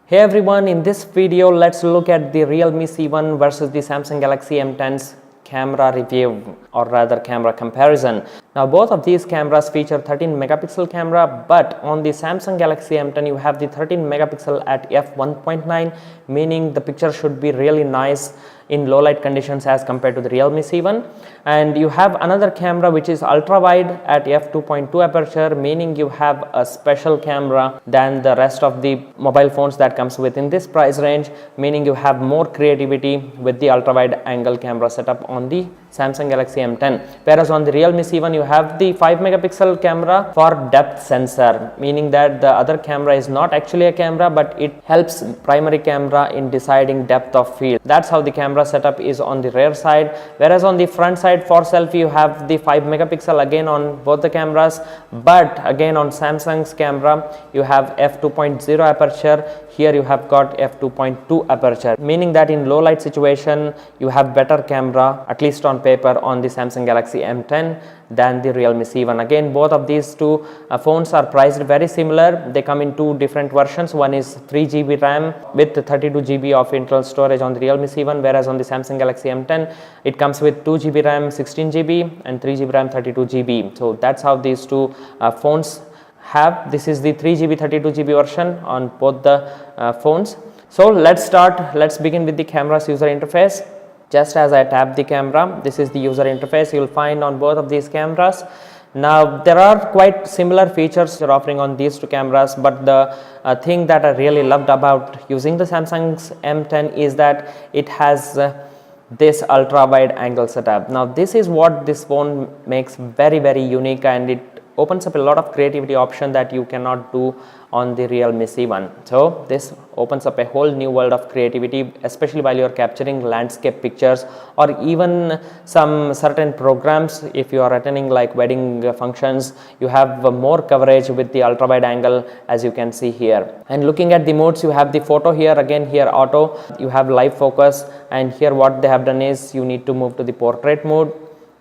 Hey everyone, in this video let's look at the Realme C1 versus the Samsung Galaxy M10's camera review, or rather camera comparison. Now both of these cameras feature 13 megapixel camera, but on the Samsung Galaxy M10 you have the 13 megapixel at f1.9, meaning the picture should be really nice in low light conditions as compared to the Realme C1. And you have another camera which is ultra wide at f2.2 aperture, meaning you have a special camera than the rest of the mobile phones that comes within this price range, meaning you have more creativity with the ultra wide angle camera setup on the Samsung Galaxy M10. Whereas on the Realme C1 you have the 5 megapixel camera for depth sensor, meaning that the other camera is not actually a camera, but it helps primary camera in deciding depth of field. That's how the camera setup is on the rear side. Whereas on the front side for selfie you have the 5 megapixel again on both the cameras, but again on Samsung's camera you have f2.0 aperture. Here you have got f2.2 aperture, meaning that in low light situation you have better camera, at least on paper, on the Samsung Galaxy M10 than the Realme C1. Again, both of these two phones are priced very similar. They come in two different versions. One is 3GB RAM with 32GB of internal storage on the Realme C1, whereas on the Samsung Galaxy M10 it comes with 2GB RAM 16GB and 3GB RAM 32GB. So that's how these two phones have. This is the 3GB 32GB version on both the phones. So let's begin with the camera's user interface. Just as I tap the camera, this is the user interface you will find on both of these cameras. Now there are quite similar features you're offering on these two cameras, but the thing that I really loved about using the Samsung's M10 is that it has this ultra wide angle setup. Now this is what this phone makes very unique, and it opens up a lot of creativity option that you cannot do on the Realme C1. So this opens up a whole new world of creativity, especially while you are capturing landscape pictures or even some certain programs. If you are attending like wedding functions, you have more coverage with the ultra wide angle, as you can see here. And looking at the modes, you have the photo here, again here auto, you have live focus, and here what they have done is you need to move to the portrait mode.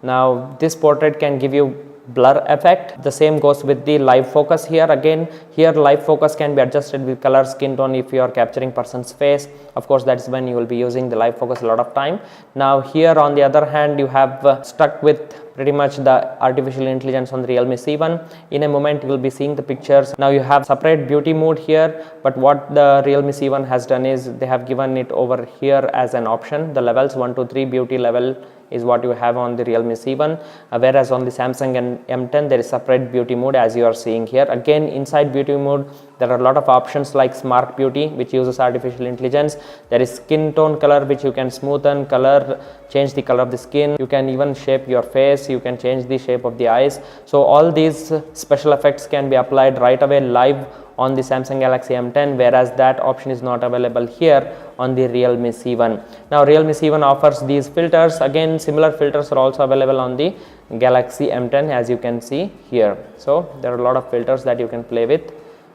Now this portrait can give you blur effect. The same goes with the live focus here. Again here live focus can be adjusted with color, skin tone. If you are capturing person's face, of course that's when you will be using the live focus a lot of time. Now here on the other hand you have stuck with pretty much the artificial intelligence on the Realme C1. In a moment you will be seeing the pictures. Now you have separate beauty mode here, but what the Realme C1 has done is they have given it over here as an option. The levels 1 to 3 beauty level is what you have on the Realme C1, whereas on the Samsung and M10 there is separate beauty mode, as you are seeing here. Again inside beauty mode there are a lot of options like smart beauty, which uses artificial intelligence. There is skin tone color, which you can smoothen color, change the color of the skin. You can even shape your face, you can change the shape of the eyes. So all these special effects can be applied right away live on the Samsung Galaxy M10, whereas that option is not available here on the Realme C1. Now Realme C1 offers these filters. Again similar filters are also available on the Galaxy M10, as you can see here. So there are a lot of filters that you can play with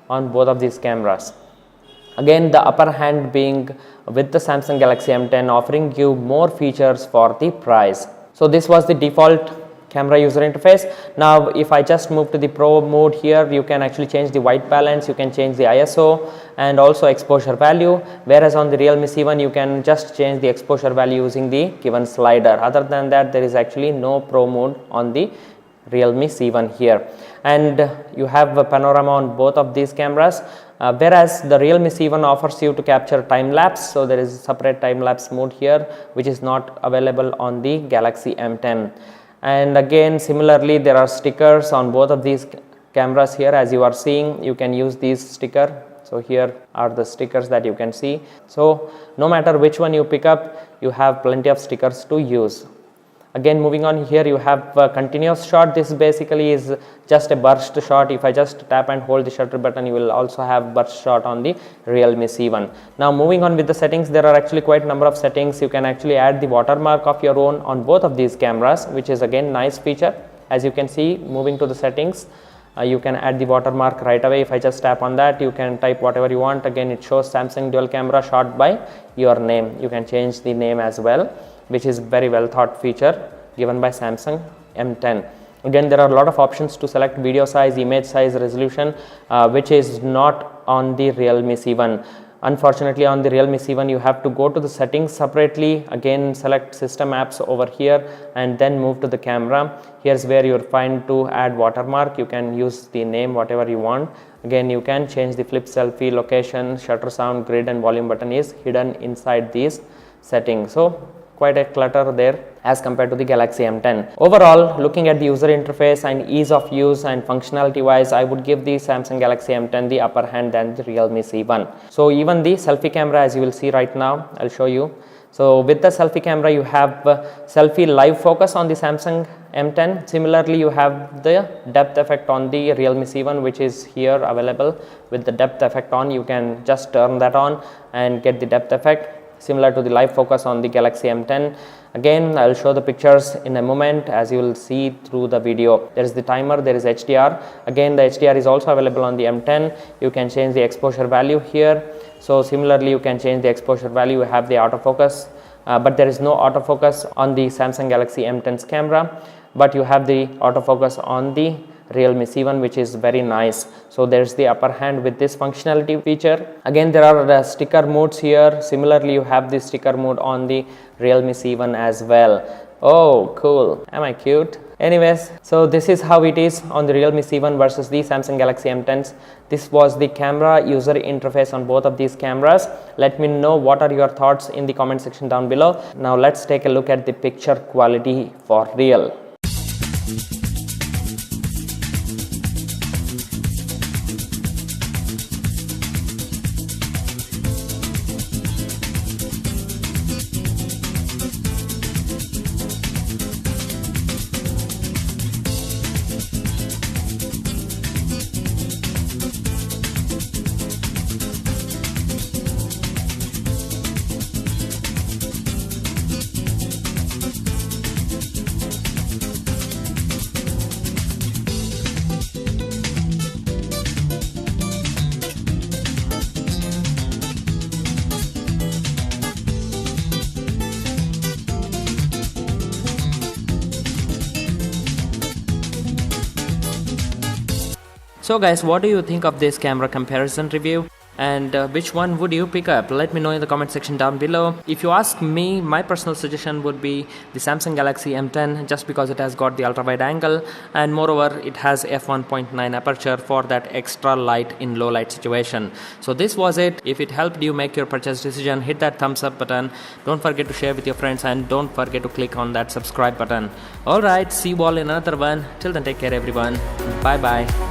on both of these cameras. Again the upper hand being with the Samsung Galaxy M10, offering you more features for the price. So this was the default camera user interface. Now if I just move to the pro mode here, you can actually change the white balance, you can change the ISO and also exposure value, whereas on the Realme C1 you can just change the exposure value using the given slider. Other than that there is actually no pro mode on the Realme C1 here. And you have a panorama on both of these cameras, whereas the Realme C1 offers you to capture time lapse. So there is a separate time lapse mode here, which is not available on the Galaxy M10. And again similarly there are stickers on both of these cameras here, as you are seeing. You can use these sticker. So here are the stickers that you can see. So no matter which one you pick up, you have plenty of stickers to use. Again moving on, here you have a continuous shot. This basically is just a burst shot. If I just tap and hold the shutter button, you will also have burst shot on the Realme C1. Now moving on with the settings, there are actually quite a number of settings. You can actually add the watermark of your own on both of these cameras, which is again nice feature. As you can see, moving to the settings, you can add the watermark right away. If I just tap on that, you can type whatever you want. Again it shows Samsung dual camera shot by your name. You can change the name as well, which is very well thought feature given by Samsung M10. Again there are a lot of options to select video size, image size, resolution, which is not on the Realme C1. Unfortunately, on the Realme C1 you have to go to the settings separately, again select system apps over here and then move to the camera. Here's where you'll find to add watermark. You can use the name whatever you want. Again, you can change the flip selfie, location, shutter sound, grid and volume button is hidden inside these settings. So quite a clutter there as compared to the Galaxy M10. Overall, looking at the user interface and ease of use and functionality wise, I would give the Samsung Galaxy M10 the upper hand than the Realme C1. So even the selfie camera, as you will see right now, I'll show you. So with the selfie camera, you have selfie live focus on the Samsung M10. Similarly, you have the depth effect on the Realme C1, which is here available with the depth effect on. You can just turn that on and get the depth effect, similar to the live focus on the Galaxy M10. Again, I will show the pictures in a moment as you will see through the video. There is the timer, there is HDR. Again, the HDR is also available on the M10. You can change the exposure value here. So similarly, you can change the exposure value. You have the autofocus, but there is no autofocus on the Samsung Galaxy M10's camera, but you have the autofocus on the Realme C1, which is very nice. So there's the upper hand with this functionality feature. Again, there are sticker modes here. Similarly, you have the sticker mode on the Realme C1 as well. Oh, cool. Am I cute? Anyways, so this is how it is on the Realme C1 versus the Samsung Galaxy M10s. This was the camera user interface on both of these cameras. Let me know what are your thoughts in the comment section down below. Now let's take a look at the picture quality for real. So guys, what do you think of this camera comparison review? And which one would you pick up? Let me know in the comment section down below. If you ask me, my personal suggestion would be the Samsung Galaxy M10, just because it has got the ultra wide angle and moreover it has f1.9 aperture for that extra light in low light situation. So this was it. If it helped you make your purchase decision, hit that thumbs up button. Don't forget to share with your friends and don't forget to click on that subscribe button. Alright, see you all in another one. Till then, take care everyone. Bye bye.